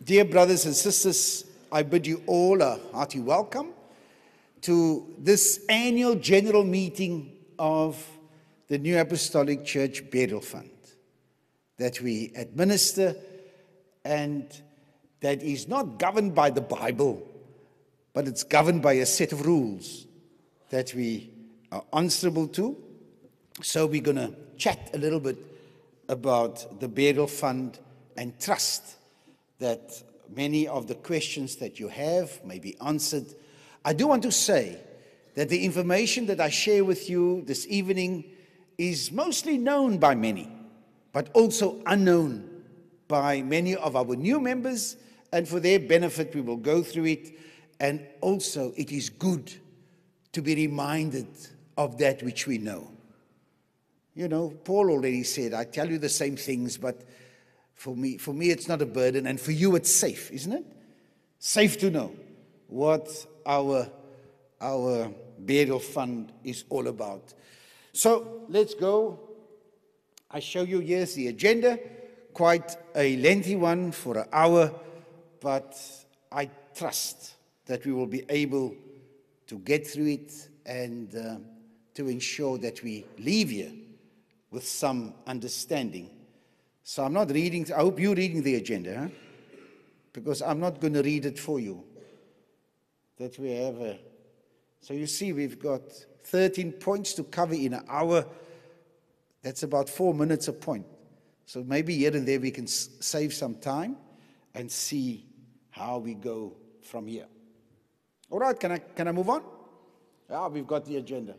Dear brothers and sisters, I bid you all a hearty welcome to this annual general meeting of the New Apostolic Church Burial Fund that we administer, and that is not governed by the Bible, but it's governed by a set of rules that we are answerable to. So we're going to chat a little bit about the burial fund and trust that many of the questions that you have may be answered. I do want to say that the information that I share with you this evening is mostly known by many, but also unknown by many of our new members, and for their benefit we will go through it. And also it is good to be reminded of that which we know. You know, Paul already said, I tell you the same things, but for me it's not a burden, and for you it's safe, isn't it? Safe to know what our burial fund is all about. So let's go. I show you, here's the agenda, quite a lengthy one for an hour, but I trust that we will be able to get through it and to ensure that we leave here with some understanding. So I'm not reading, I hope you're reading the agenda, huh? Because I'm not going to read it for you. That we have so you see we've got 13 points to cover in an hour. That's about 4 minutes a point. So maybe here and there we can save some time and see how we go from here. All right, can I move on? Yeah, we've got the agenda.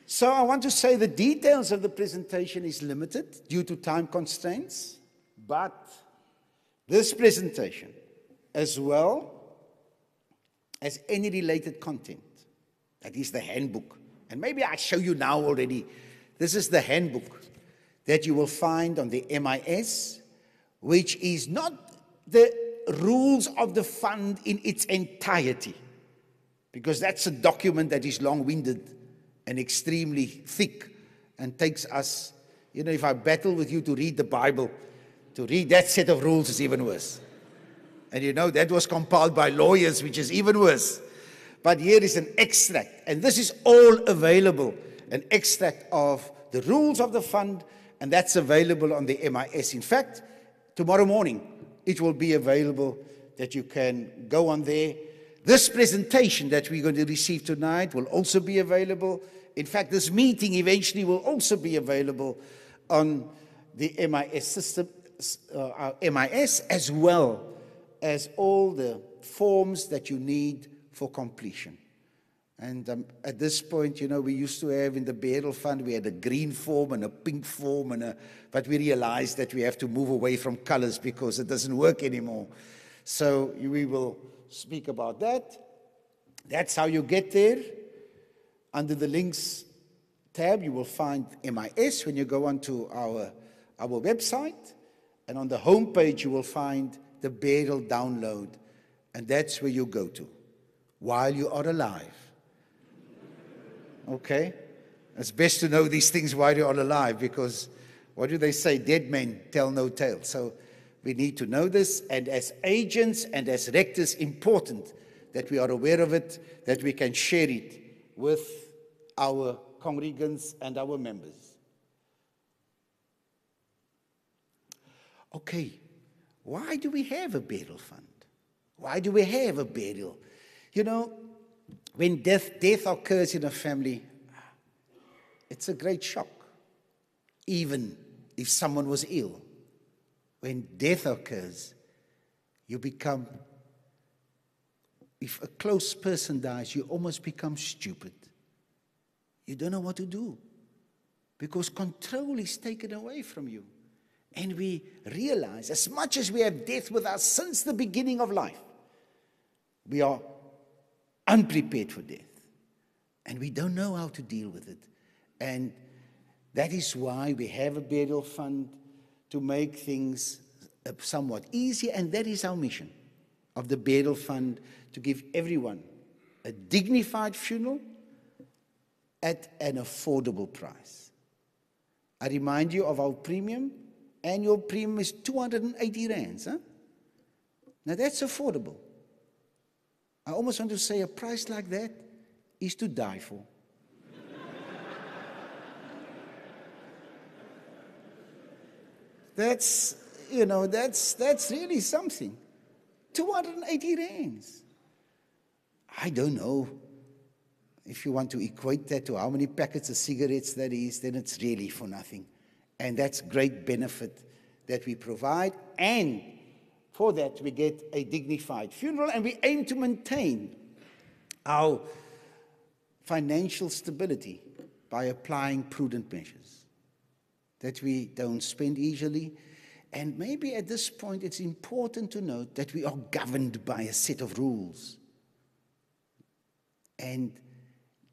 So I want to say the details of the presentation is limited due to time constraints, but this presentation, as well as any related content, that is the handbook, and maybe I show you now already, this is the handbook that you will find on the MIS, which is not the rules of the fund in its entirety, because that's a document that is long-winded and extremely thick and takes us, you know, if I battle with you to read the Bible, to read that set of rules is even worse. And you know, that was compiled by lawyers, which is even worse. But here is an extract, and this is all available, an extract of the rules of the fund, and that's available on the MIS. In fact, tomorrow morning, it will be available that you can go on there. This presentation that we're going to receive tonight will also be available. In fact, this meeting eventually will also be available on the MIS system, MIS, as well as all the forms that you need for completion. And at this point, you know, we used to have in the burial fund, we had a green form and a pink form, but we realized that we have to move away from colors because it doesn't work anymore. So we will speak about that. That's how you get there. Under the links tab, you will find MIS when you go onto our website. And on the home page, you will find the burial download. And that's where you go to while you are alive. Okay? It's best to know these things while you are alive, because what do they say? Dead men tell no tale. So we need to know this, and as agents and as rectors, important that we are aware of it, that we can share it with our congregants and our members. Okay, why do we have a burial fund? Why do we have a burial? You know, when death occurs in a family, it's a great shock, even if someone was ill. When death occurs, you become, if a close person dies, you almost become stupid. You don't know what to do because control is taken away from you. And we realize, as much as we have death with us since the beginning of life, we are unprepared for death. And we don't know how to deal with it. And that is why we have a burial fund, to make things somewhat easier, and that is our mission of the burial fund, to give everyone a dignified funeral at an affordable price. I remind you of our premium. Annual premium is 280 rands. Huh? Now that's affordable. I almost want to say a price like that is to die for. That's really something. 280 rands. I don't know. If you want to equate that to how many packets of cigarettes that is, then it's really for nothing. And that's great benefit that we provide. And for that, we get a dignified funeral, and we aim to maintain our financial stability by applying prudent measures, that we don't spend easily. And maybe at this point, it's important to note that we are governed by a set of rules. And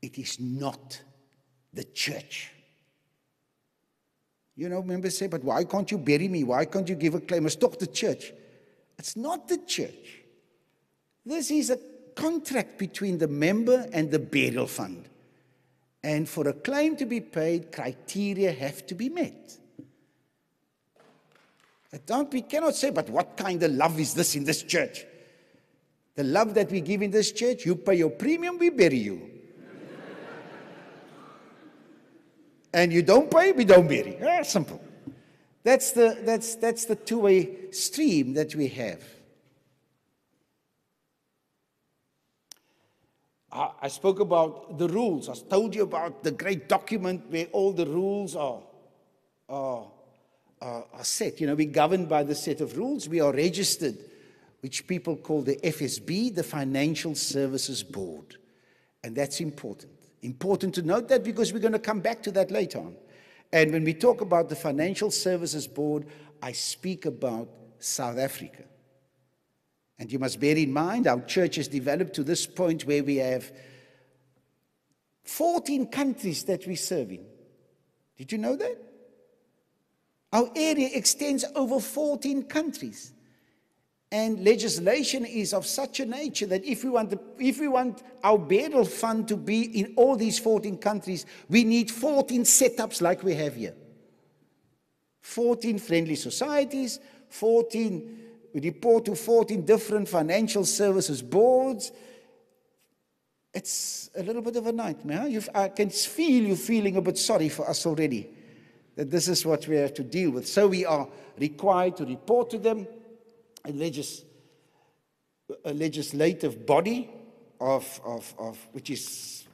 it is not the church. You know, members say, but why can't you bury me? Why can't you give a claim? It's not the church. It's not the church. This is a contract between the member and the burial fund. And for a claim to be paid, criteria have to be met. We cannot say, but what kind of love is this in this church? The love that we give in this church, you pay your premium, we bury you. And you don't pay, we don't bury. Simple. That's the two-way stream that we have. I spoke about the rules. I told you about the great document where all the rules are set. You know, we're governed by the set of rules. We are registered, which people call the FSB, the Financial Services Board. And that's important. Important to note that because we're going to come back to that later on. And when we talk about the Financial Services Board, I speak about South Africa. And you must bear in mind, our church has developed to this point where we have 14 countries that we serve in. Did you know that? Our area extends over 14 countries. And legislation is of such a nature that if we want our burial fund to be in all these 14 countries, we need 14 setups like we have here. 14 friendly societies, we report to 14 different financial services boards. It's a little bit of a nightmare. I can feel you feeling a bit sorry for us already, that this is what we have to deal with. So we are required to report to them. A legislative body which is,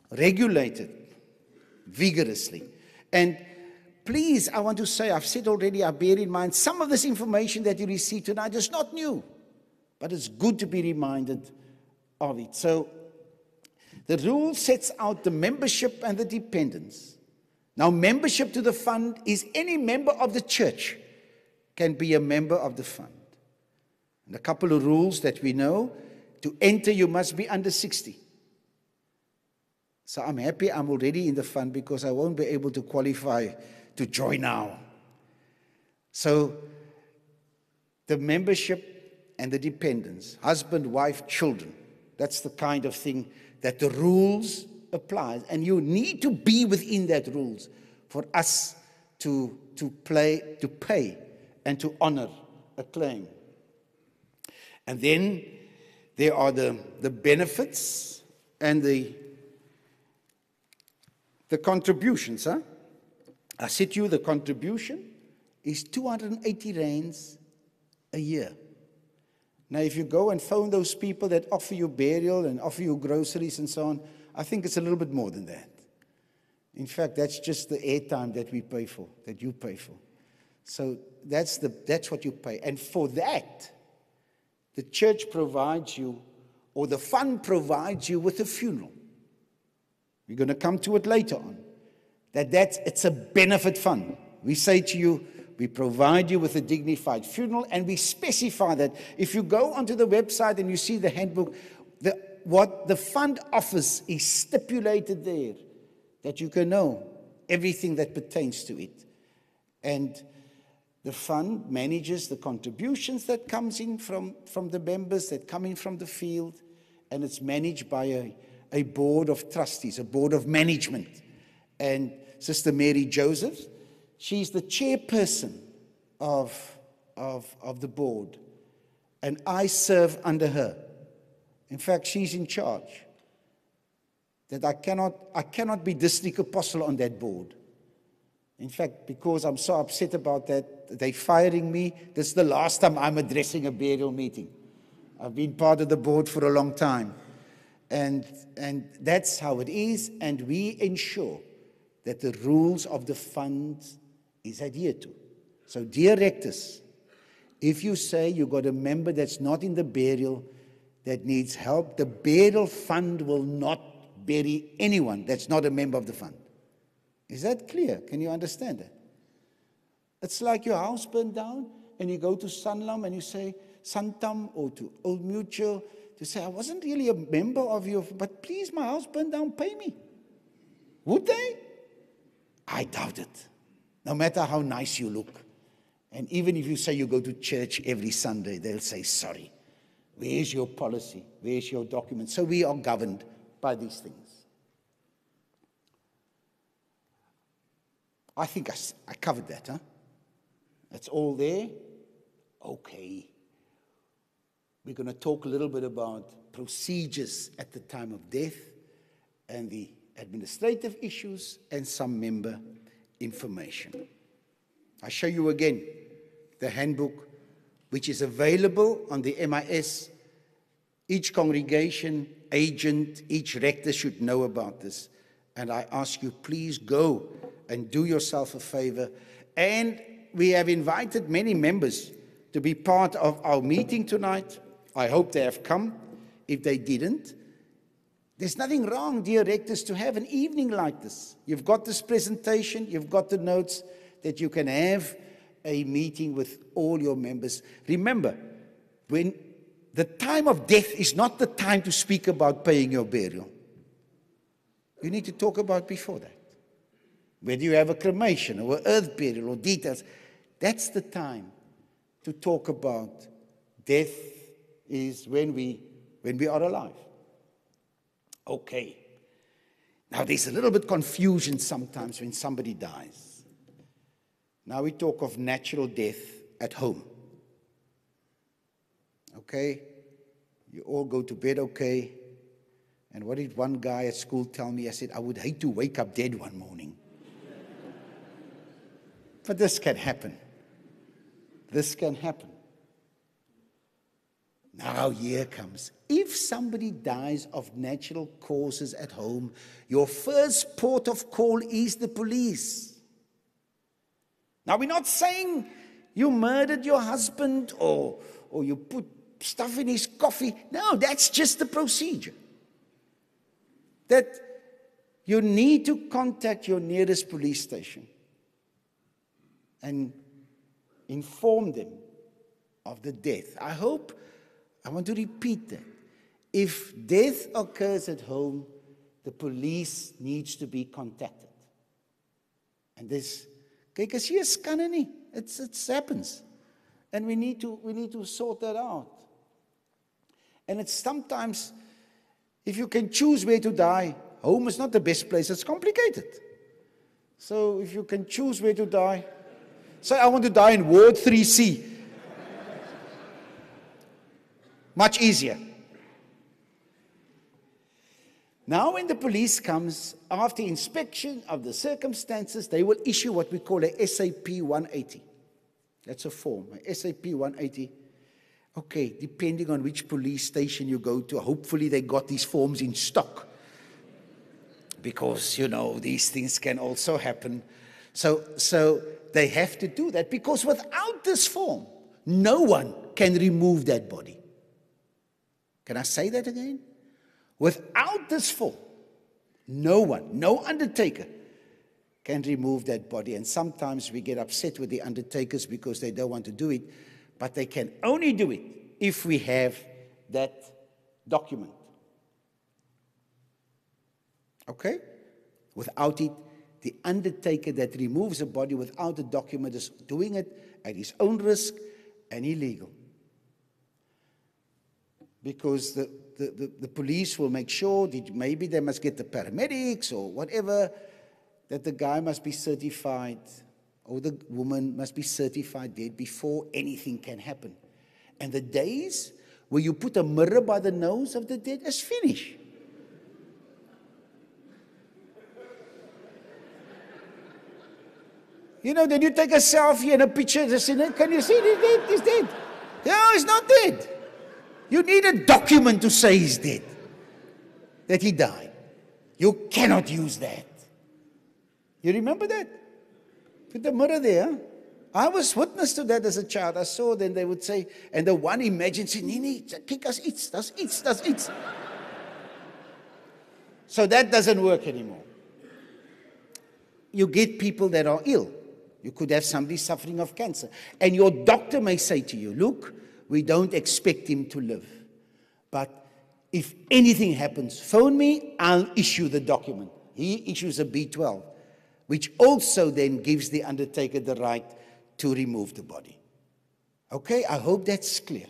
regulated vigorously. And please, I want to say, I've said already, I bear in mind, some of this information that you received tonight is not new, but it's good to be reminded of it. So the rule sets out the membership and the dependents. Now, membership to the fund is any member of the church can be a member of the fund. And a couple of rules that we know: to enter, you must be under 60. So I'm happy I'm already in the fund because I won't be able to qualify to join now. So the membership and the dependents, husband, wife, children, that's the kind of thing that the rules apply. And you need to be within that rules for us to pay and to honor a claim. And then there are the benefits and the contributions. I said to you, the contribution is 280 rands a year. Now, if you go and phone those people that offer you burial and offer you groceries and so on, I think it's a little bit more than that. In fact, that's just the airtime that we pay for, that you pay for. So that's what you pay. And for that, the church provides you, or the fund provides you with a funeral. We're going to come to it later on. It's a benefit fund. We say to you, we provide you with a dignified funeral, and we specify that. If you go onto the website and you see the handbook, what the fund offers is stipulated there, that you can know everything that pertains to it. And the fund manages the contributions that comes in from the members that come in from the field, and it's managed by a board of trustees, a board of management. And Sister Mary Joseph, she's the chairperson of of the board, and I serve under her. In fact, she's in charge. That I cannot be district apostle on that board. In fact, because I'm so upset about that, they're firing me. This is the last time I'm addressing a burial meeting. I've been part of the board for a long time. And that's how it is, and we ensure that the rules of the fund is adhered to. So, dear rectors, if you say you got a member that's not in the burial that needs help, the burial fund will not bury anyone that's not a member of the fund. Is that clear? Can you understand that? It's like your house burned down and you go to Sanlam and you say, Santam, or to Old Mutual, to say, I wasn't really a member of you, but please, my house burned down, pay me. Would they? I doubt it. No matter how nice you look. And even if you say you go to church every Sunday, they'll say, sorry. Where's your policy? Where's your document? So we are governed by these things. I think I covered that, huh? That's all there? Okay. We're going to talk a little bit about procedures at the time of death and the administrative issues and some member information. I show you again the handbook, which is available on the MIS. Each congregation, agent, each rector should know about this. And I ask you, please go and do yourself a favor. And we have invited many members to be part of our meeting tonight. I hope they have come. If they didn't, there's nothing wrong, dear rectors, to have an evening like this. You've got this presentation, you've got the notes, that you can have a meeting with all your members. Remember, when the time of death is not the time to speak about paying your burial. You need to talk about before that. Whether you have a cremation or an earth burial or details, that's the time to talk about death is when we are alive. Okay. Now there's a little bit confusion sometimes when somebody dies. Now we talk of natural death at home. Okay? You all go to bed okay. And what did one guy at school tell me? I said, I would hate to wake up dead one morning. But this can happen. This can happen. Now here comes. If somebody dies of natural causes at home, your first port of call is the police. Now we're not saying you murdered your husband or you put stuff in his coffee. No, that's just the procedure. That you need to contact your nearest police station and inform them of the death. I want to repeat that. If death occurs at home, the police needs to be contacted. And this, kyk, as jy is kan nie. It happens. And we need to sort that out. And it's sometimes, if you can choose where to die, home is not the best place. It's complicated. So if you can choose where to die, say I want to die in Ward 3C. Much easier. Now when the police comes, after inspection of the circumstances, they will issue what we call a SAP 180. That's a form, a SAP 180. Okay, depending on which police station you go to, hopefully they got these forms in stock. Because, these things can also happen. So they have to do that, because without this form, no one can remove that body. Can I say that again? Without this form, no one, no undertaker can remove that body. And sometimes we get upset with the undertakers because they don't want to do it, but they can only do it if we have that document. Okay? Without it, the undertaker that removes a body without a document is doing it at his own risk and illegal. Because the police will make sure that maybe they must get the paramedics or whatever, that the guy must be certified or the woman must be certified dead before anything can happen. And the days where you put a mirror by the nose of the dead is finished. You know, then you take a selfie and a picture, can you see he's dead? He's dead. No, he's not dead. You need a document to say he's dead, that he died. You cannot use that. You remember that? Put the mirror there. I was witness to that as a child. I saw then they would say, and the one imagined saying, nee, kyk as iets, das iets. So that doesn't work anymore. You get people that are ill. You could have somebody suffering of cancer. And your doctor may say to you, look, we don't expect him to live. But if anything happens, phone me, I'll issue the document. He issues a B12, which also then gives the undertaker the right to remove the body. Okay, I hope that's clear.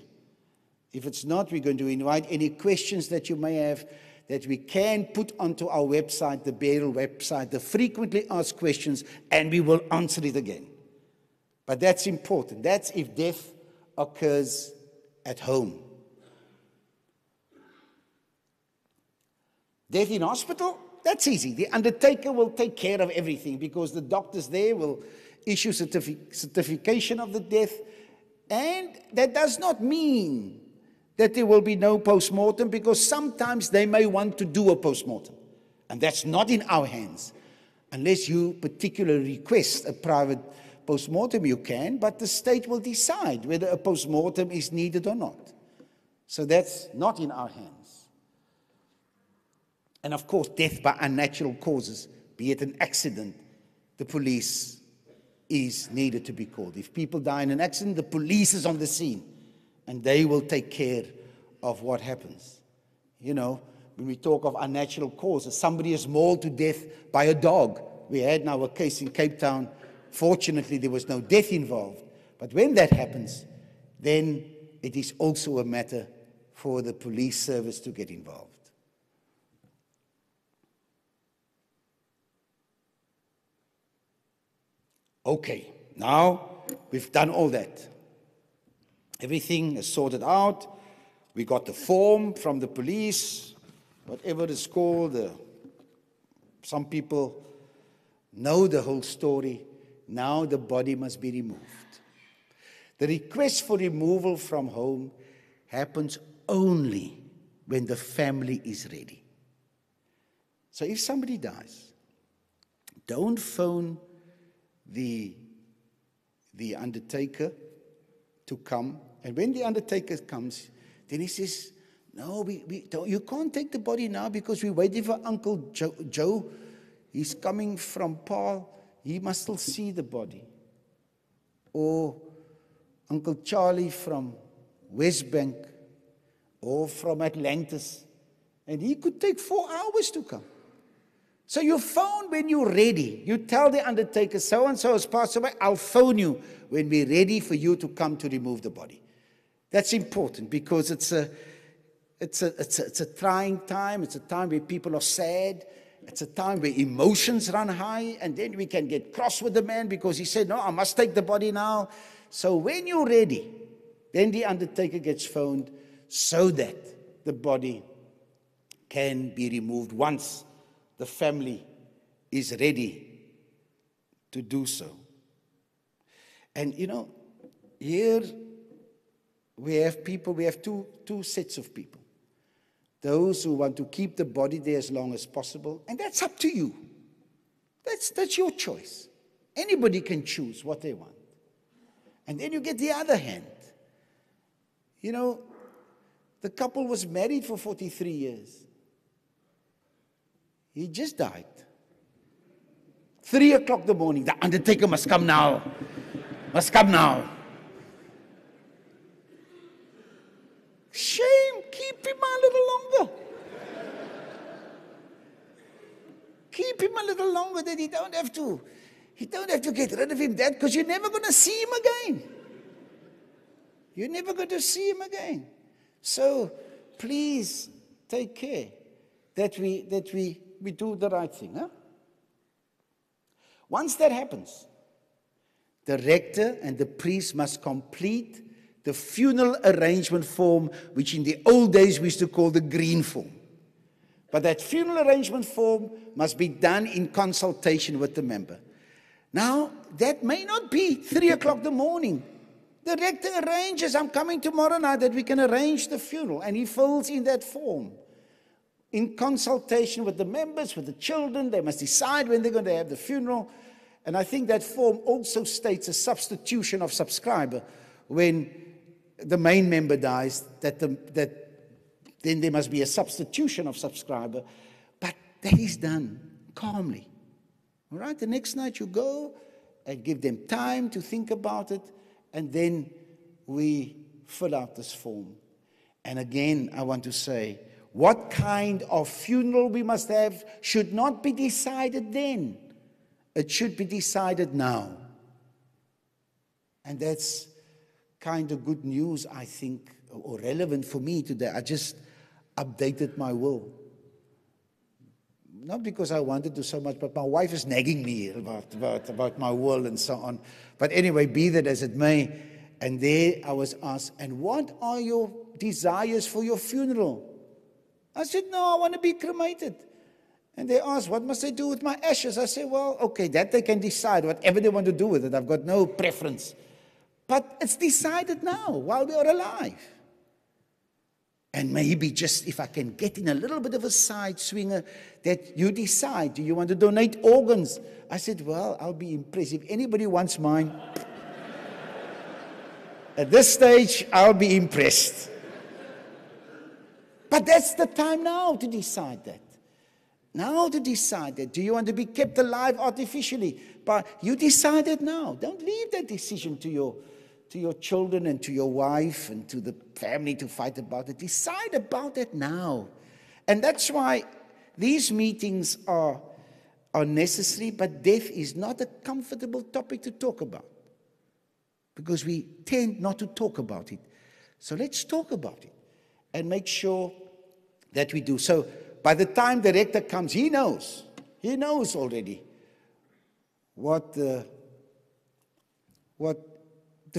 If it's not, we're going to invite any questions that you may have that we can put onto our website, the burial website, the frequently asked questions, and we will answer it again. But that's important. That's if death occurs at home. Death in hospital, that's easy. The undertaker will take care of everything because the doctors there will issue certification of the death. And that does not mean that there will be no post-mortem, because sometimes they may want to do a post-mortem. And that's not in our hands. Unless you particularly request a private post-mortem, you can, but the state will decide whether a post-mortem is needed or not. So that's not in our hands. And of course, death by unnatural causes, be it an accident, the police is needed to be called. If people die in an accident, the police is on the scene. And they will take care of what happens. You know, when we talk of unnatural causes, somebody is mauled to death by a dog. We had now a case in Cape Town. Fortunately, there was no death involved. But when that happens, then it is also a matter for the police service to get involved. Okay, now we've done all that. Everything is sorted out. We got the form from the police, whatever it's called. Some people know the whole story. Now the body must be removed. The request for removal from home happens only when the family is ready. So if somebody dies, don't phone the undertaker to come. And when the undertaker comes, then he says, no, you can't take the body now because we're waiting for Uncle Joe. He's coming from Paul. He must still see the body. Or Uncle Charlie from West Bank or from Atlantis. And he could take 4 hours to come. So you phone when you're ready. You tell the undertaker, so-and-so has passed away. I'll phone you when we're ready for you to come to remove the body. That's important because it's a trying time. It's a time where people are sad. It's a time where emotions run high. And then we can get cross with the man because he said, no, I must take the body now. So when you're ready, then the undertaker gets phoned so that the body can be removed once the family is ready to do so. And you know, here we have people, we have two sets of people. Those who want to keep the body there as long as possible, and that's up to you. That's your choice. Anybody can choose what they want. And then you get the other hand. You know, the couple was married for 43 years. He just died. 3 o'clock in the morning, the undertaker must come now. Must come now. Shame, keep him a little longer. Keep him a little longer that he don't have to get rid of him that, because you're never going to see him again. You're never going to see him again. So please take care that we do the right thing. Huh? Once that happens, the rector and the priest must complete the funeral arrangement form, which in the old days we used to call the green form. But that funeral arrangement form must be done in consultation with the member. Now, that may not be 3 o'clock in the morning. The rector arranges, I'm coming tomorrow night, that we can arrange the funeral. And he fills in that form. In consultation with the members, with the children, they must decide when they're going to have the funeral. And I think that form also states a substitution of subscriber. When the main member dies, that then there must be a substitution of subscriber. But that is done calmly. All right, the next night you go and give them time to think about it, and then we fill out this form. And again, I want to say, what kind of funeral we must have should not be decided then. It should be decided now. And that's kind of good news, I think, or relevant for me today. I just updated my will. Not because I wanted to so much, but my wife is nagging me about my will and so on. But anyway, be that as it may. And there I was asked, and what are your desires for your funeral? I said, no, I want to be cremated. And they asked, what must I do with my ashes? I said, well, okay, that they can decide, whatever they want to do with it. I've got no preference. But it's decided now, while we are alive. And maybe just if I can get in a little bit of a side swinger, that you decide, do you want to donate organs? I said, well, I'll be impressed. If anybody wants mine, at this stage, I'll be impressed. But that's the time now to decide that. Now to decide that. Do you want to be kept alive artificially? But you decide it now. Don't leave that decision to your children and to your wife and to the family to fight about it. Decide about it now. And that's why these meetings are necessary, but death is not a comfortable topic to talk about, because we tend not to talk about it. So let's talk about it and make sure that we do. So by the time the rector comes, he knows already what the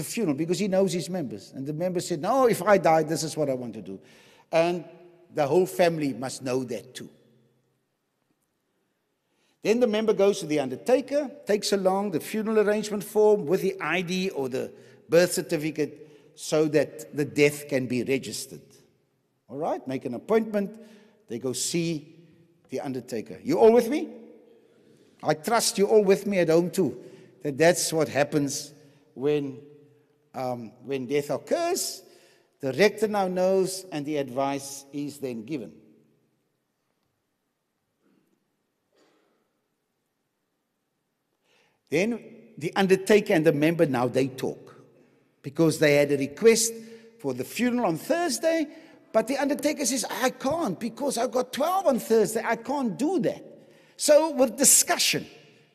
funeral, because he knows his members. And the members said, no, if I die, this is what I want to do. And the whole family must know that too. Then the member goes to the undertaker, takes along the funeral arrangement form with the ID or the birth certificate so that the death can be registered. All right, make an appointment. They go see the undertaker. You all with me? I trust you all with me at home too. That's what happens when death occurs. The rector now knows, and the advice is then given. Then the undertaker and the member, now they talk, because they had a request for the funeral on Thursday, but the undertaker says, I can't, because I've got 12 on Thursday. I can't do that. So with discussion,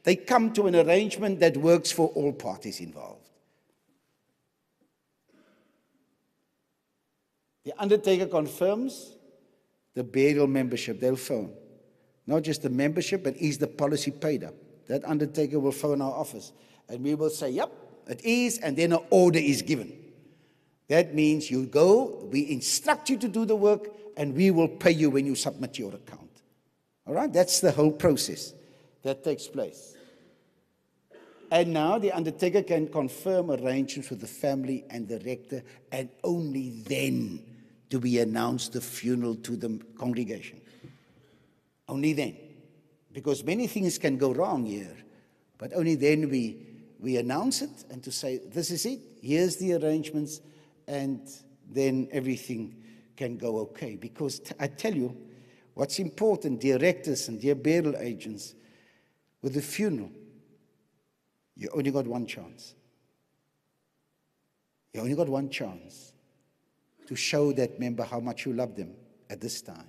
they come to an arrangement that works for all parties involved. The undertaker confirms the burial membership. They'll phone. Not just the membership, but is the policy paid up? That undertaker will phone our office. And we will say, yep, it is, and then an order is given. That means you go, we instruct you to do the work, and we will pay you when you submit your account. All right? That's the whole process that takes place. And now the undertaker can confirm arrangements with the family and the rector, and only then do we announce the funeral to the congregation. Only then. Because many things can go wrong here, but only then we announce it, and to say, this is it, here's the arrangements, and then everything can go okay. Because I tell you, what's important, dear rectors and dear burial agents, with the funeral, you only got one chance. You only got one chance to show that member how much you love them at this time.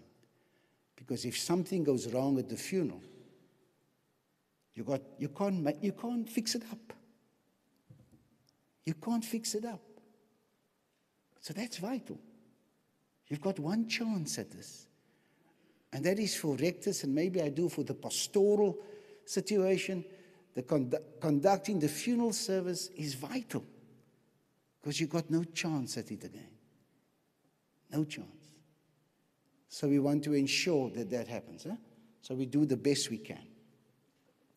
Because if something goes wrong at the funeral, you can't fix it up. You can't fix it up. So that's vital. You've got one chance at this. And that is for rectors, and maybe I do for the pastoral situation, conducting the funeral service is vital, because you got no chance at it again. No chance. So we want to ensure that that happens. So we do the best we can.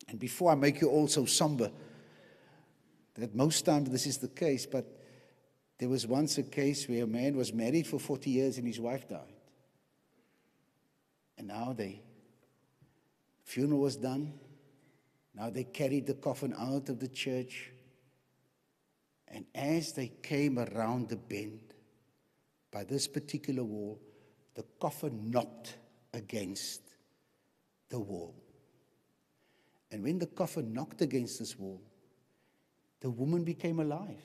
And before I make you all so somber, that most times this is the case, but there was once a case where a man was married for 40 years and his wife died. And now the funeral was done. Now they carried the coffin out of the church. And as they came around the bend, by this particular wall, the coffin knocked against the wall. And when the coffin knocked against this wall, the woman became alive.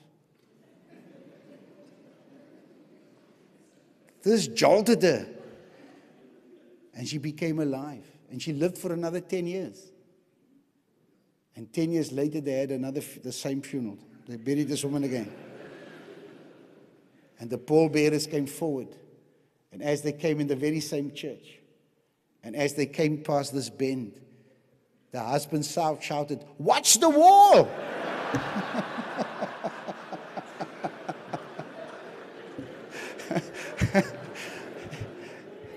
This jolted her. And she became alive. And she lived for another 10 years. And 10 years later, they had the same funeral. They buried this woman again. And the pallbearers came forward. And as they came in the very same church, and as they came past this bend, the husband shouted, "Watch the wall!"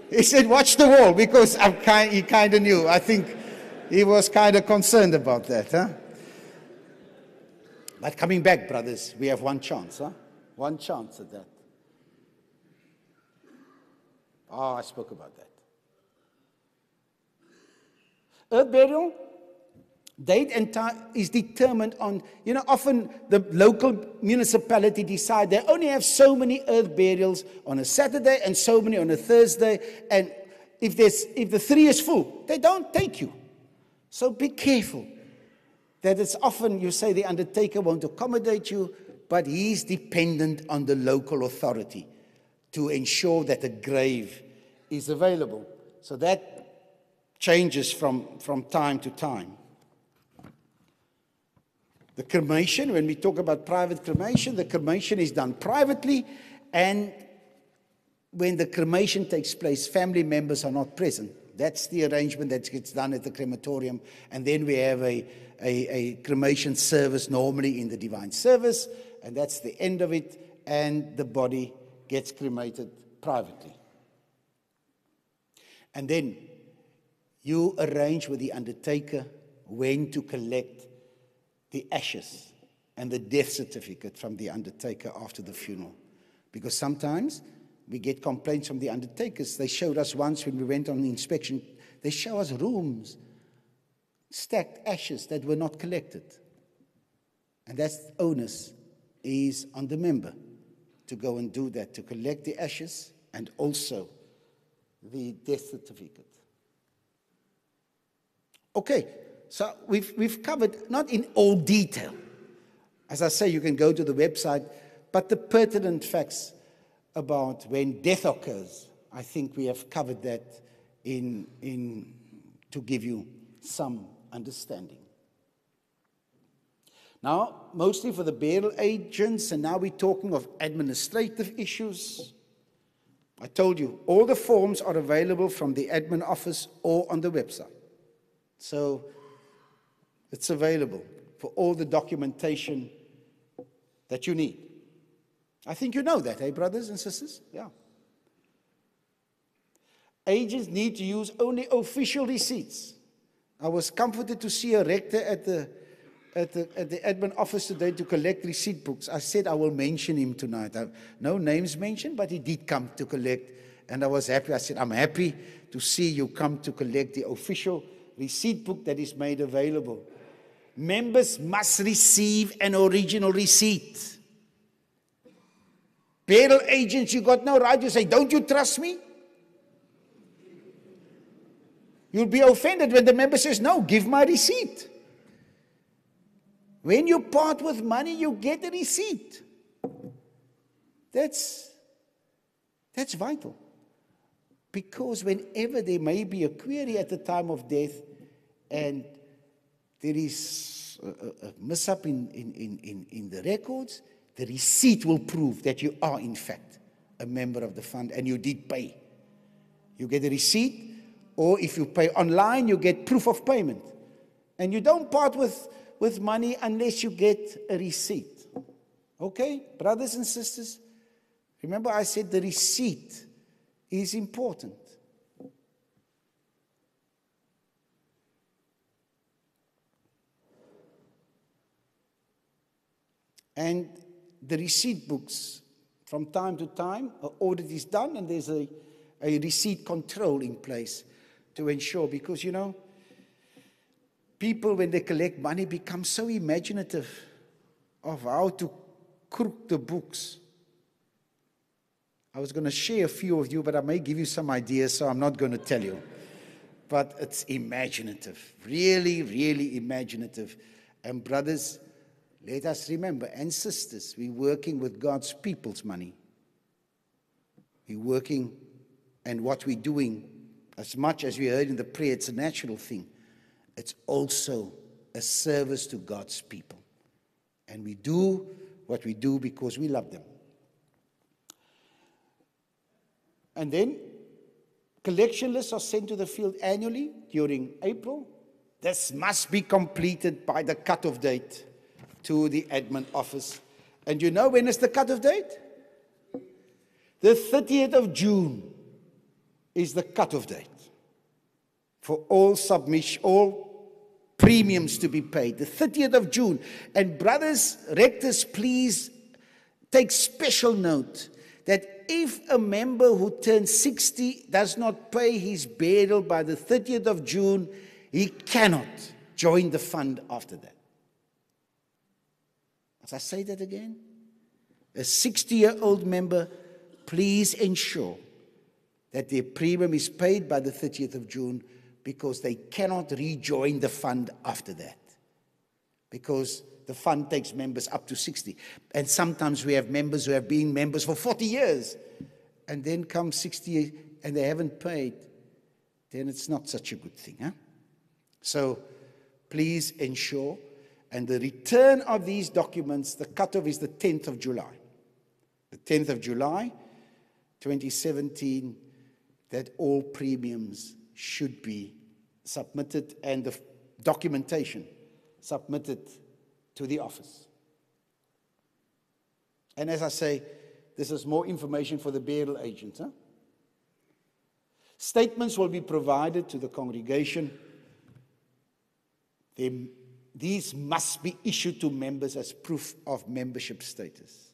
He said, "Watch the wall," because he kind of knew. I think he was kind of concerned about that. But coming back, brothers, we have one chance. One chance at that. I spoke about that. Earth burial, date and time is determined on, often the local municipality decide they only have so many earth burials on a Saturday and so many on a Thursday. And if the 3 is full, they don't take you. So be careful that it's often you say the undertaker won't accommodate you, but he's dependent on the local authority to ensure that a grave is available. So that changes from time to time. The cremation, when we talk about private cremation, the cremation is done privately, and when the cremation takes place, family members are not present. That's the arrangement that gets done at the crematorium, and then we have a cremation service normally in the divine service, and that's the end of it, and the body gets cremated privately. And then you arrange with the undertaker when to collect the ashes and the death certificate from the undertaker after the funeral. Because sometimes we get complaints from the undertakers. They showed us once when we went on the inspection, they show us rooms, stacked ashes that were not collected. And that's onus is on the member to go and do that, to collect the ashes and also the death certificate. Okay, so we've covered, not in all detail. As I say, you can go to the website, but the pertinent facts about when death occurs, I think we have covered that to give you some understanding. Now, mostly for the burial agents, and now we're talking of administrative issues. I told you, all the forms are available from the admin office or on the website. So it's available for all the documentation that you need. I think you know that, eh, brothers and sisters? Yeah. Agents need to use only official receipts. I was comforted to see a rector at the admin office today to collect receipt books. I said I will mention him tonight. No names mentioned, but he did come to collect, and I was happy. I said, I'm happy to see you come to collect the official receipt book that is made available. Members must receive an original receipt. Burial agents, you got no right to say, don't you trust me? You'll be offended when the member says, no, give my receipt. When you part with money, you get a receipt. That's vital. Because whenever there may be a query at the time of death and there is a mishap in the records, the receipt will prove that you are, in fact, a member of the fund and you did pay. You get a receipt, or if you pay online, you get proof of payment. And you don't part with with money unless you get a receipt. Okay, brothers and sisters? Remember I said the receipt is important. And the receipt books, from time to time, an audit is done and there's a receipt control in place to ensure, because people when they collect money become so imaginative of how to crook the books. I was going to share a few of you, but I may give you some ideas, so I'm not going to tell you. But it's imaginative, really, really imaginative. And brothers, let us remember, and sisters, we're working with God's people's money. We're working, and what we're doing, as much as we heard in the prayer, it's a natural thing. It's also a service to God's people. And we do what we do because we love them. And then, collection lists are sent to the field annually during April. This must be completed by the cut-off date to the admin office. And you know when is the cut-off date? The 30th of June is the cut-off date for all premiums to be paid. The 30th of June. And brothers, rectors, please take special note that if a member who turns 60 does not pay his burial by the 30th of June, he cannot join the fund after that. As I say that again, a 60-year-old member, please ensure that their premium is paid by the 30th of June, because they cannot rejoin the fund after that. Because the fund takes members up to 60. And sometimes we have members who have been members for 40 years, and then come 60 and they haven't paid. Then it's not such a good thing. Huh? So please ensure. And the return of these documents, the cutoff is the 10th of July. The 10th of July, 2017, that all premiums should be submitted and the documentation submitted to the office. And as I say, this is more information for the burial agent. Huh? Statements will be provided to the congregation. These must be issued to members as proof of membership status.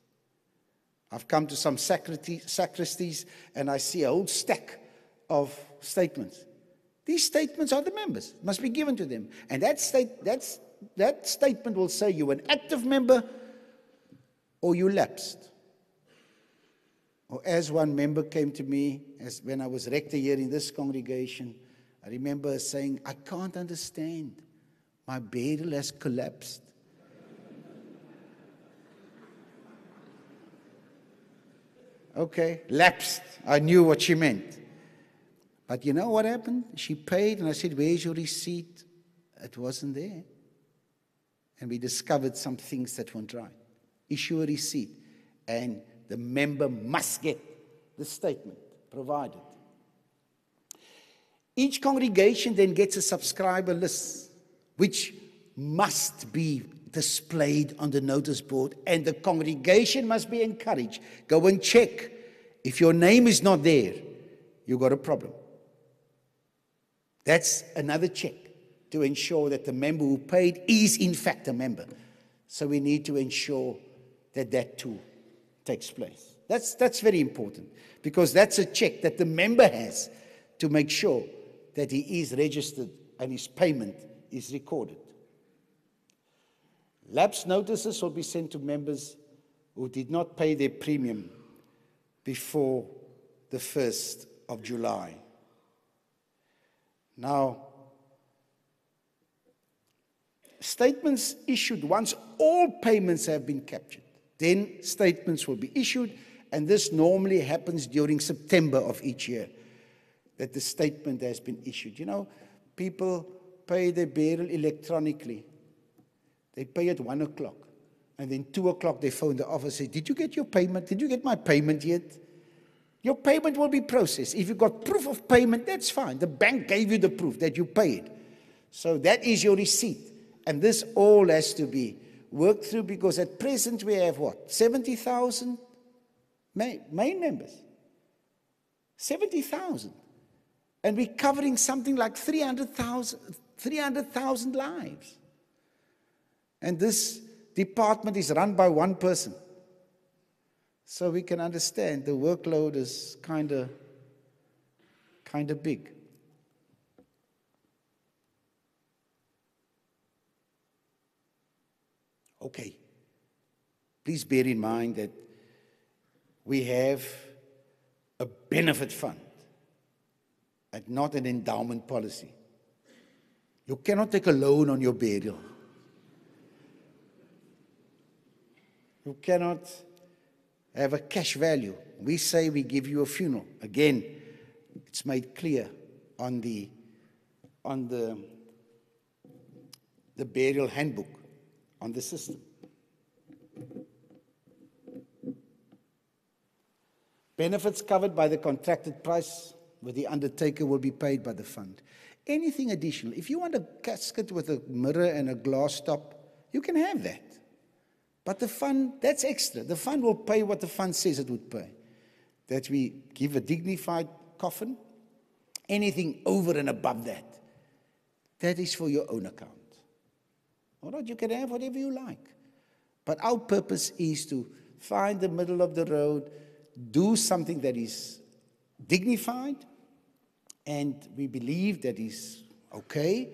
I've come to some sacristies and I see a whole stack of statements. These statements are the members, must be given to them. And that statement will say you're an active member or you lapsed. Or as one member came to me when I was rector here in this congregation, I remember saying, I can't understand. My burial has collapsed. Okay, lapsed. I knew what she meant. But you know what happened? She paid, and I said, where's your receipt? It wasn't there. And we discovered some things that weren't right. Issue a receipt, and the member must get the statement provided. Each congregation then gets a subscriber list, which must be displayed on the notice board, and the congregation must be encouraged. Go and check. If your name is not there, you've got a problem. That's another check to ensure that the member who paid is in fact a member. So we need to ensure that that too takes place. That's very important, because that's a check that the member has to make sure that he is registered and his payment is recorded. Lapse notices will be sent to members who did not pay their premium before the 1st of July. Now, statements issued once all payments have been captured, then statements will be issued, and this normally happens during September of each year, that the statement has been issued. You know, people pay their burial electronically. They pay at 1 o'clock. And then 2 o'clock they phone the office and say, did you get your payment? Did you get my payment yet? Your payment will be processed. If you got proof of payment, that's fine. The bank gave you the proof that you paid. So that is your receipt. And this all has to be worked through, because at present we have what? 70,000 main members. 70,000. And we're covering something like 300,000 lives. And this department is run by one person. So we can understand the workload is kind of big. Okay. Please bear in mind that we have a benefit fund and not an endowment policy. You cannot take a loan on your burial. You cannot have a cash value. We say we give you a funeral. Again, it's made clear on the burial handbook, on the system. Benefits covered by the contracted price with the undertaker will be paid by the fund. Anything additional, if you want a casket with a mirror and a glass top, you can have that. But the fund, that's extra. The fund will pay what the fund says it would pay. That we give a dignified coffin. Anything over and above that, that is for your own account. All right, you can have whatever you like. But our purpose is to find the middle of the road, do something that is dignified, and we believe that is okay.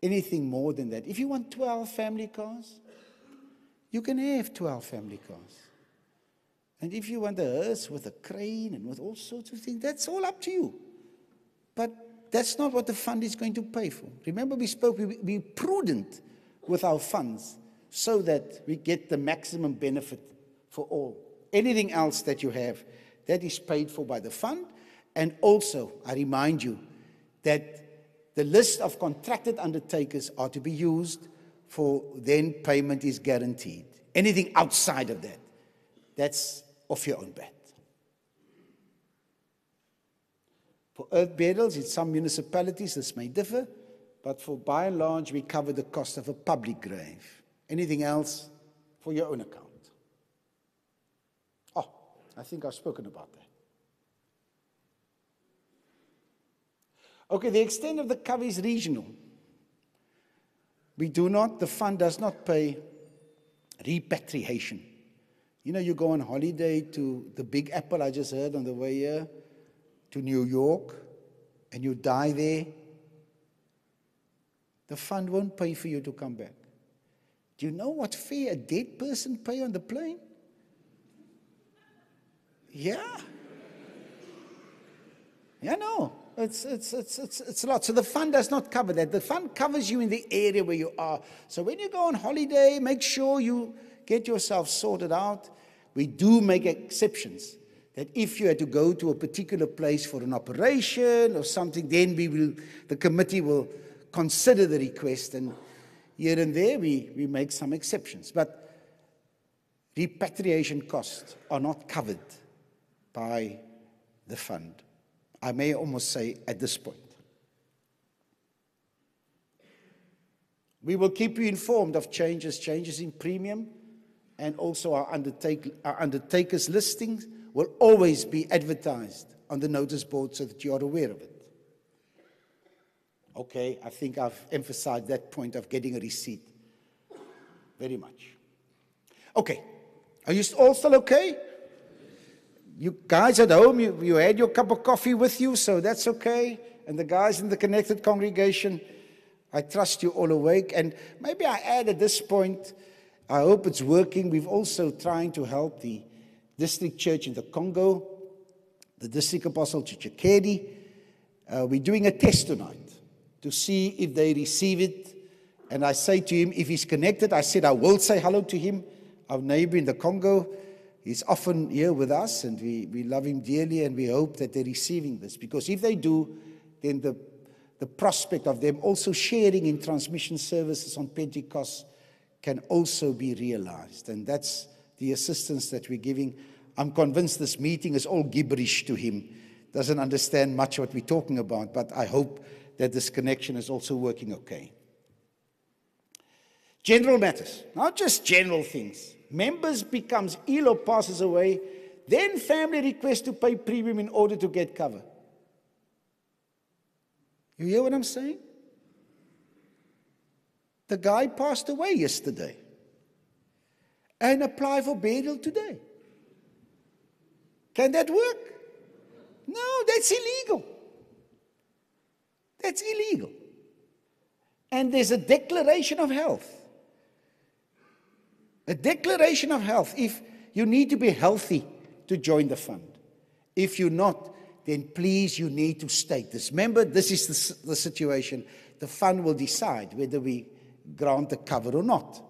Anything more than that. If you want 12 family cars, you can have 12 family cars. And if you want a hearse with a crane and with all sorts of things, that's all up to you. But that's not what the fund is going to pay for. Remember, we spoke, we be prudent with our funds so that we get the maximum benefit for all. Anything else that you have, that is paid for by the fund. And also, I remind you that the list of contracted undertakers are to be used for then payment is guaranteed. Anything outside of that, that's off your own bat. For earth burials, in some municipalities, this may differ, but for by and large, we cover the cost of a public grave. Anything else, for your own account. Oh, I think I've spoken about that. Okay, the extent of the cover is regional. The fund does not pay repatriation. You know, you go on holiday to the Big Apple, I just heard on the way here, to New York, and you die there. The fund won't pay for you to come back. Do you know what fare a dead person pay on the plane? Yeah. Yeah, no. It's a lot. So the fund does not cover that. The fund covers you in the area where you are. So when you go on holiday, make sure you get yourself sorted out. We do make exceptions. That if you had to go to a particular place for an operation or something, then the committee will consider the request. And here and there, we make some exceptions. But repatriation costs are not covered by the fund. I may almost say at this point. We will keep you informed of changes in premium, and also our undertakers listings will always be advertised on the notice board so that you are aware of it. Okay, I think I've emphasized that point of getting a receipt very much. Okay, are you all still okay? You guys at home, you had your cup of coffee with you, so that's okay. And the guys in the connected congregation, I trust you all awake. And maybe I add at this point, I hope it's working. We've also trying to help the district church in the Congo, the district apostle Chichikedi. We're doing a test tonight to see if they receive it. And I say to him, if he's connected, I said I will say hello to him, our neighbor in the Congo. He's often here with us, and we love him dearly, and we hope that they're receiving this. Because if they do, then the prospect of them also sharing in transmission services on Pentecost can also be realized. And that's the assistance that we're giving. I'm convinced this meeting is all gibberish to him. Doesn't understand much what we're talking about, but I hope that this connection is also working okay. General matters, not just general things. Members becomes ill or passes away, then family requests to pay premium in order to get cover. You hear what I'm saying? The guy passed away yesterday and apply for burial today. Can that work? No, that's illegal. That's illegal. And there's a declaration of health. A declaration of health. If you need to be healthy to join the fund. If you're not, then please you need to state this. Remember, this is the situation. The fund will decide whether we grant the cover or not.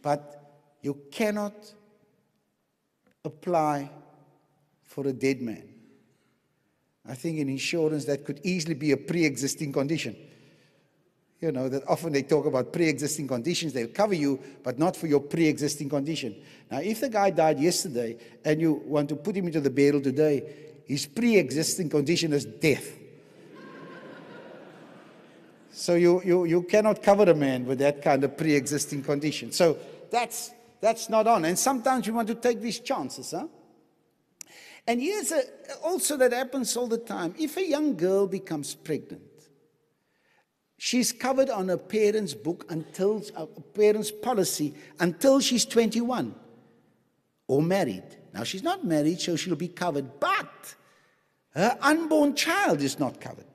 But you cannot apply for a dead man. I think in insurance that could easily be a pre-existing condition. You know, that often they talk about pre-existing conditions. They'll cover you, but not for your pre-existing condition. Now, if the guy died yesterday and you want to put him into the burial today, his pre-existing condition is death. So you cannot cover a man with that kind of pre-existing condition. So that's not on. And sometimes you want to take these chances, huh? And here's also that happens all the time. If a young girl becomes pregnant, she's covered on her parents' book until parents' policy until she's 21 or married. Now she's not married, so she'll be covered, but her unborn child is not covered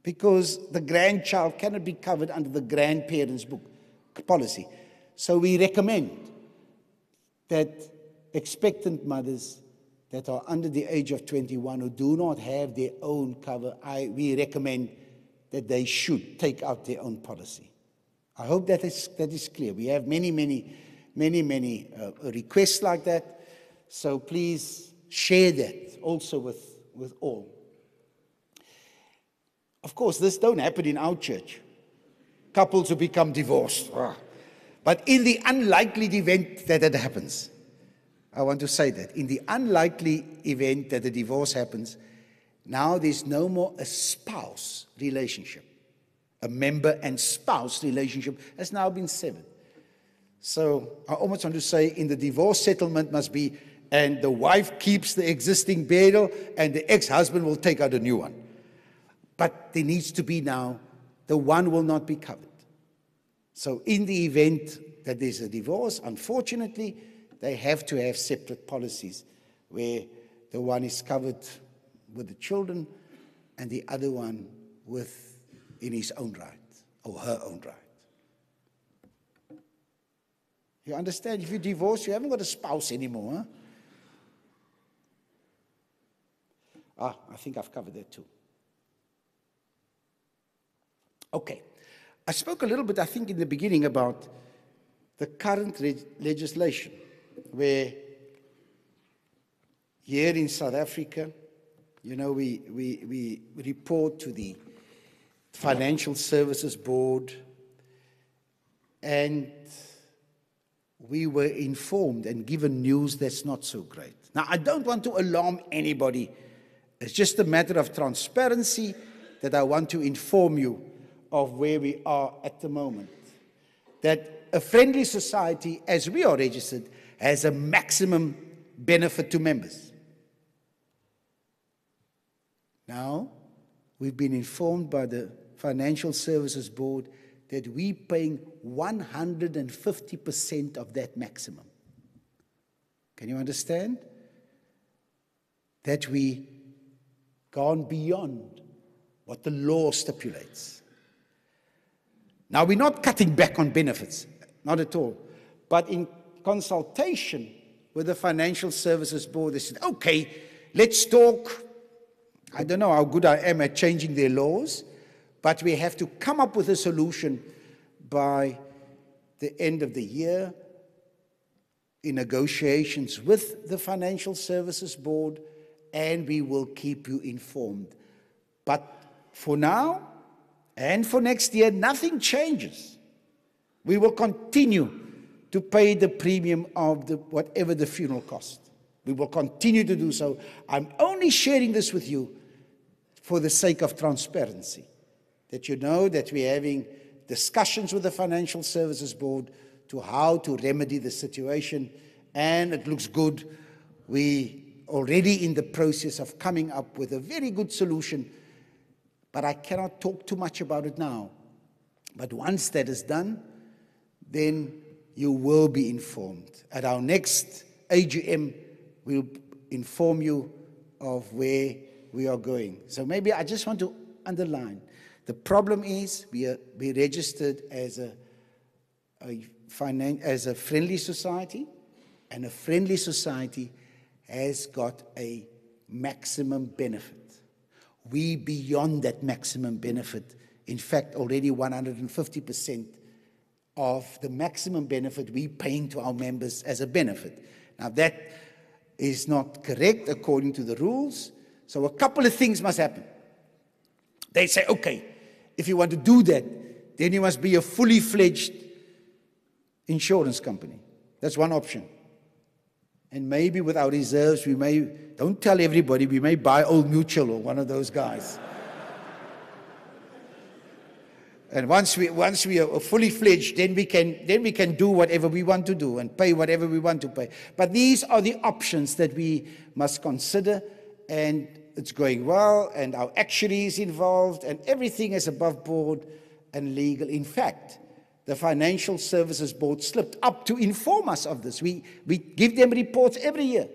because the grandchild cannot be covered under the grandparents' book policy. So we recommend that expectant mothers that are under the age of 21 who do not have their own cover, we recommend that they should take out their own policy. I hope that is clear. We have many requests like that. So please share that also with all. Of course, this don't happen in our church. Couples who become divorced. But in the unlikely event that it happens, I want to say that. In the unlikely event that a divorce happens, now there's no more a spouse relationship. A member and spouse relationship has now been severed. So I almost want to say in the divorce settlement must be, and the wife keeps the existing burial and the ex-husband will take out a new one. But there needs to be now, the one will not be covered. So in the event that there's a divorce, unfortunately, they have to have separate policies where the one is covered with the children and the other one in his own right or her own right. You understand? If you divorce, you haven't got a spouse anymore. Huh? I think I've covered that too. Okay. I spoke a little bit, I think, in the beginning about the current legislation where here in South Africa, you know, we report to the Financial Services Board, and we were informed and given news that's not so great. Now, I don't want to alarm anybody. It's just a matter of transparency that I want to inform you of where we are at the moment. That a friendly society, as we are registered, has a maximum benefit to members. Now, we've been informed by the Financial Services Board that we're paying 150% of that maximum. Can you understand? That we gone beyond what the law stipulates. Now, we're not cutting back on benefits, not at all. But in consultation with the Financial Services Board, they said, okay, let's talk. I don't know how good I am at changing their laws, but we have to come up with a solution by the end of the year in negotiations with the Financial Services Board, and we will keep you informed. But for now and for next year, nothing changes. We will continue to pay the premium of whatever the funeral cost. We will continue to do so. I'm only sharing this with you for the sake of transparency, that you know that we're having discussions with the Financial Services Board to how to remedy the situation, and it looks good. We already in the process of coming up with a very good solution, but I cannot talk too much about it now. But once that is done, then you will be informed. At our next AGM, we'll inform you of where we are going. So maybe I just want to underline, the problem is we registered as a friendly society, and a friendly society has got a maximum benefit. We beyond that maximum benefit, in fact, already 150% of the maximum benefit we paying to our members as a benefit. Now that is not correct according to the rules. So a couple of things must happen. They say, okay, if you want to do that, then you must be a fully fledged insurance company. That's one option. And maybe with our reserves, we may, don't tell everybody, we may buy Old Mutual or one of those guys. And once we are fully fledged, then we can do whatever we want to do and pay whatever we want to pay. But these are the options that we must consider, and it's going well, and our actuary is involved, and everything is above board and legal. In fact, the Financial Services Board slipped up to inform us of this. We give them reports every year.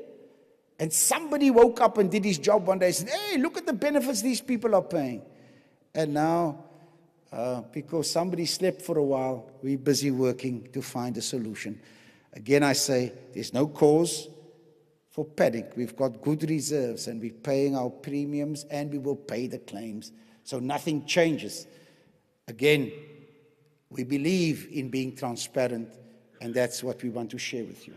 And somebody woke up and did his job one day and said, hey, look at the benefits these people are paying. And now, because somebody slept for a while, we're busy working to find a solution. Again, I say, there's no cause for panic. We've got good reserves, and we're paying our premiums, and we will pay the claims. So nothing changes. Again, we believe in being transparent, and that's what we want to share with you.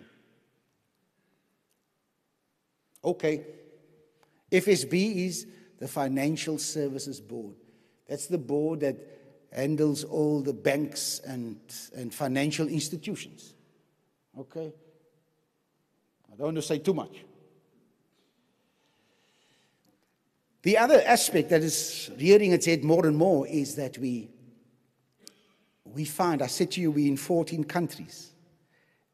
Okay. FSB is the Financial Services Board. That's the board that handles all the banks and financial institutions. Okay? I don't want to say too much. The other aspect that is rearing its head more and more is that we find, I said to you, we're in 14 countries,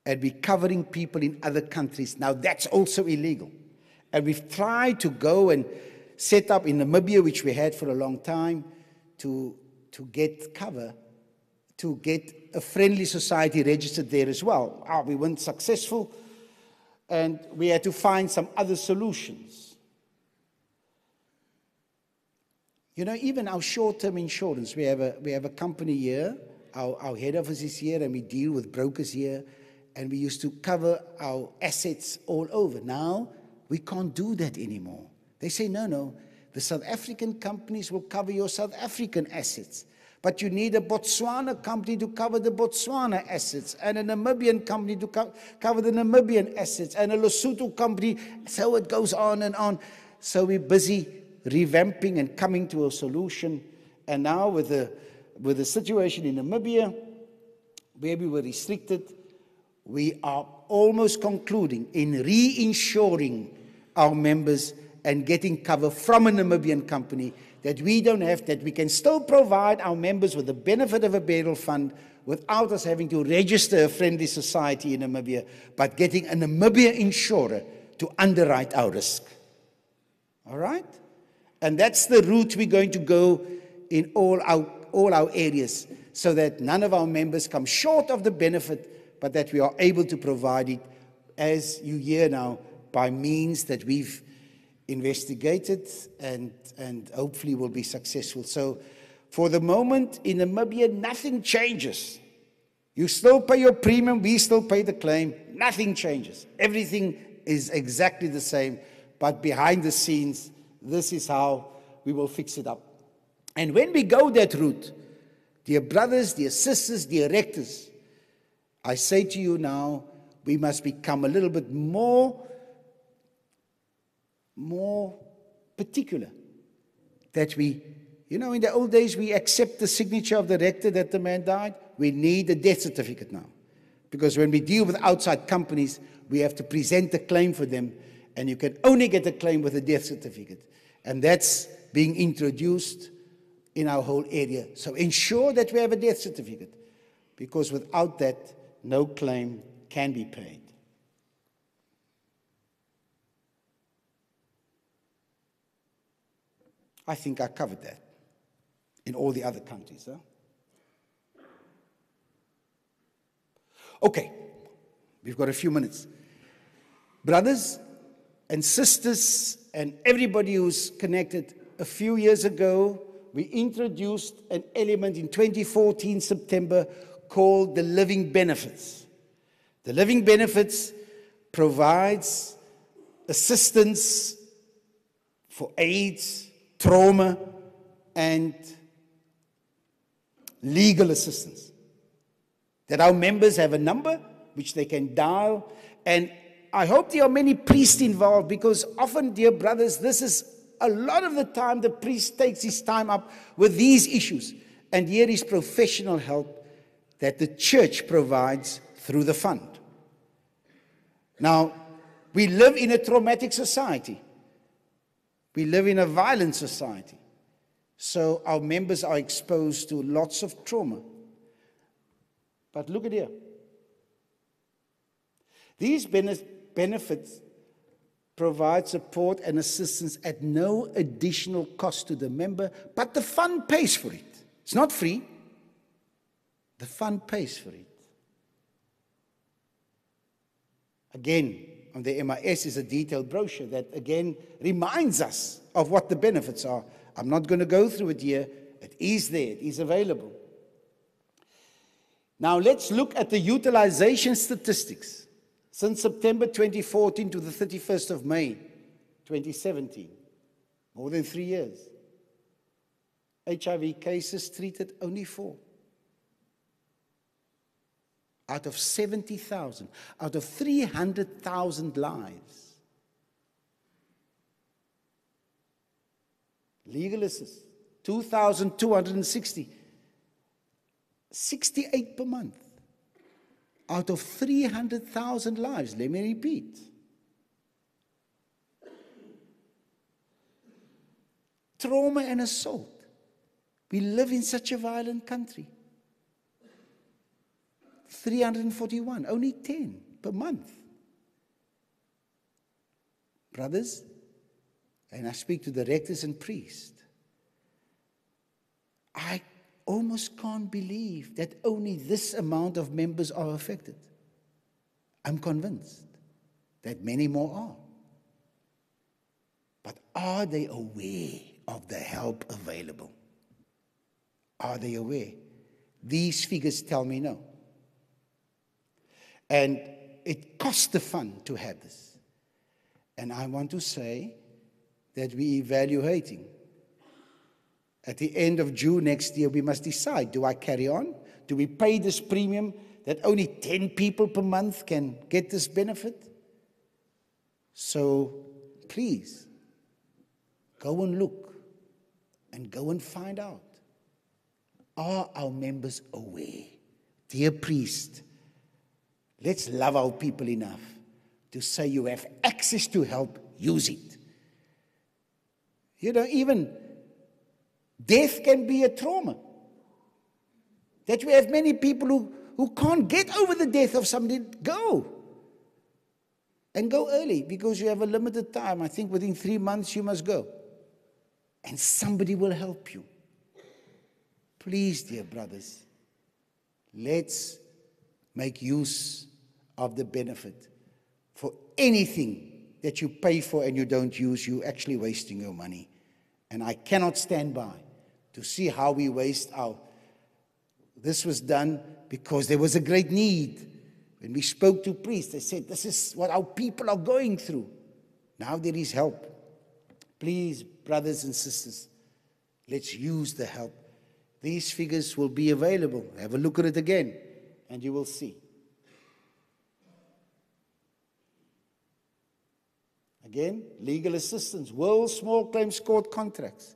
and we're covering people in other countries. Now, that's also illegal. And we've tried to go and set up in Namibia, which we had for a long time, to get cover, to get a friendly society registered there as well. We weren't successful, and we had to find some other solutions. You know, even our short-term insurance, we have a company here. Our head office is here, and we deal with brokers here, and we used to cover our assets all over. Now, we can't do that anymore. They say, no, the South African companies will cover your South African assets, but you need a Botswana company to cover the Botswana assets, and a Namibian company to cover the Namibian assets, and a Lesotho company, so it goes on and on. So we're busy revamping and coming to a solution, and now with the situation in Namibia, where we were restricted, we are almost concluding in reinsuring our members and getting cover from a Namibian company that we don't have, that we can still provide our members with the benefit of a burial fund without us having to register a friendly society in Namibia, but getting a Namibia insurer to underwrite our risk. All right? And that's the route we're going to go in all our areas, so that none of our members come short of the benefit, but that we are able to provide it, as you hear now, by means that we've investigated and hopefully will be successful. So for the moment in Namibia, nothing changes. You still pay your premium, we still pay the claim, nothing changes. Everything is exactly the same, but behind the scenes, this is how we will fix it up. And when we go that route, dear brothers, dear sisters, dear rectors, I say to you now, we must become a little bit more particular. That we, in the old days, we accept the signature of the rector that the man died. We need a death certificate now. Because when we deal with outside companies, we have to present a claim for them, and you can only get a claim with a death certificate. And that's being introduced in our whole area. So ensure that we have a death certificate, because without that, no claim can be paid. I think I covered that in all the other countries. Huh? Okay, we've got a few minutes. Brothers and sisters and everybody who's connected, a few years ago, we introduced an element in 2014 September called the living benefits. The living benefits provides assistance for AIDS, trauma, and legal assistance. That our members have a number which they can dial, and I hope there are many priests involved, because often, dear brothers, this is a lot of the time the priest takes his time up with these issues, and here is professional help that the church provides through the fund. Now, we live in a traumatic society. We live in a violent society. So our members are exposed to lots of trauma. But look at here. These benefits provide support and assistance at no additional cost to the member, but the fund pays for it. It's not free. The fund pays for it. Again, on the MIS is a detailed brochure that again reminds us of what the benefits are. I'm not going to go through it here. It is there. It is available. Now let's look at the utilization statistics since September 2014 to the 31st of May 2017. More than 3 years. HIV cases treated, only 4. Out of 70,000, out of 300,000 lives. Legal assist, 2,260. 68 per month. Out of 300,000 lives. Let me repeat. Trauma and assault. We live in such a violent country. 341, only 10 per month. Brothers, and I speak to the rectors and priests, I almost can't believe that only this amount of members are affected. I'm convinced that many more are. But are they aware of the help available? Are they aware? These figures tell me no. And it costs the fund to have this. And I want to say that we're evaluating. At the end of June next year, we must decide, do I carry on? Do we pay this premium that only 10 people per month can get this benefit? So please, go and look and go and find out. Are our members aware? Dear priest, let's love our people enough to say you have access to help, use it. You know, even death can be a trauma. That we have many people who can't get over the death of somebody. Go. And go early, because you have a limited time. I think within 3 months you must go. And somebody will help you. Please, dear brothers, let's make use of the benefit. For anything that you pay for and you don't use, you're actually wasting your money. And I cannot stand by to see how we waste our. This was done because there was a great need. When we spoke to priests, they said, this is what our people are going through. Now there is help. Please, brothers and sisters, let's use the help. These figures will be available. Have a look at it again, and you will see. Again, legal assistance, World Small Claims Court contracts.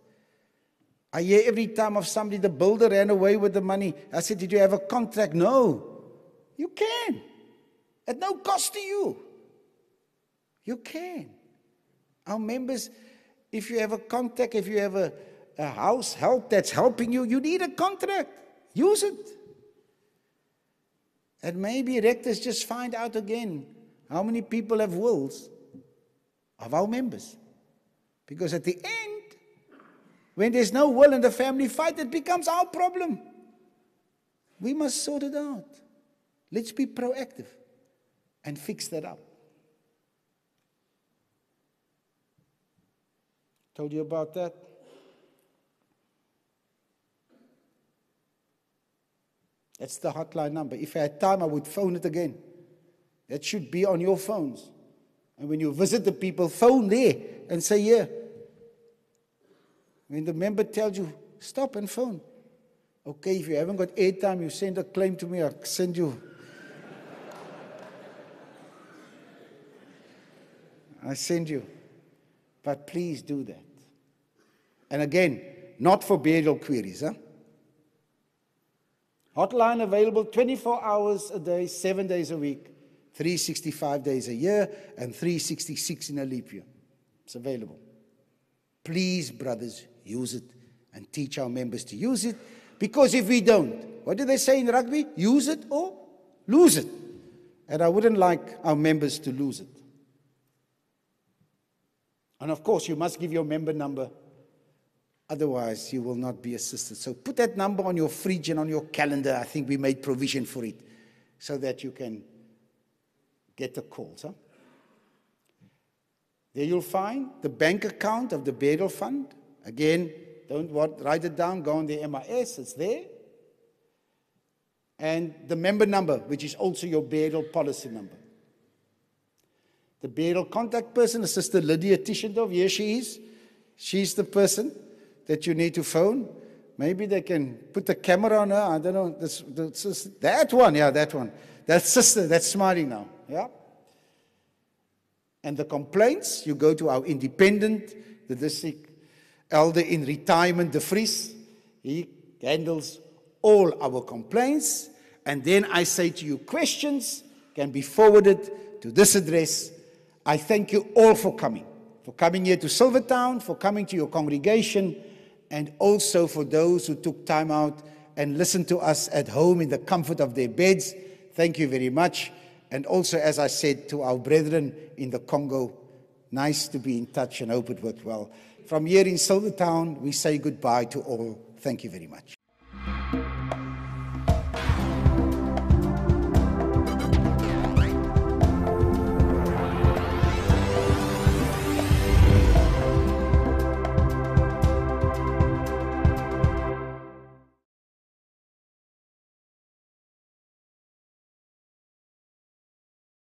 I hear every time of somebody, the builder ran away with the money. I said, did you have a contract? No. You can. At no cost to you. You can. Our members, if you have a contract, if you have a house help that's helping you, you need a contract. Use it. And maybe rectors just find out again how many people have wills of our members. Because at the end, when there's no will in the family fight, it becomes our problem. We must sort it out. Let's be proactive and fix that up. Told you about that? That's the hotline number. If I had time, I would phone it again. That should be on your phones. And when you visit the people, phone there and say, yeah. When the member tells you, stop and phone. Okay, if you haven't got airtime, you send a claim to me, I'll send you. I send you. But please do that. And again, not for burial queries. Hotline available 24 hours a day, 7 days a week, 365 days a year, and 366 in a leap year. It's available. Please, brothers, use it and teach our members to use it. Because if we don't, what do they say in rugby? Use it or lose it. And I wouldn't like our members to lose it. And of course, you must give your member number. Otherwise, you will not be assisted. So put that number on your fridge and on your calendar. I think we made provision for it so that you can get the calls. Huh? There you'll find the bank account of the burial fund. Again, don't write it down. Go on the MIS. It's there. And the member number, which is also your burial policy number. The burial contact person is Sister Lydia Tischendorf. Here she is. She's the person that you need to phone. Maybe they can put the camera on her. I don't know. That one. Yeah, that one. That sister that's smiling now. Yeah. And the complaints, you go to our independent, the district elder in retirement, De Vries. He handles all our complaints. And then I say to you, questions can be forwarded to this address. I thank you all for coming here to Silvertown, for coming to your congregation, and also for those who took time out and listened to us at home in the comfort of their beds. Thank you very much. And also, as I said, to our brethren in the Congo, nice to be in touch and hope it worked well. From here in Silvertown, we say goodbye to all. Thank you very much.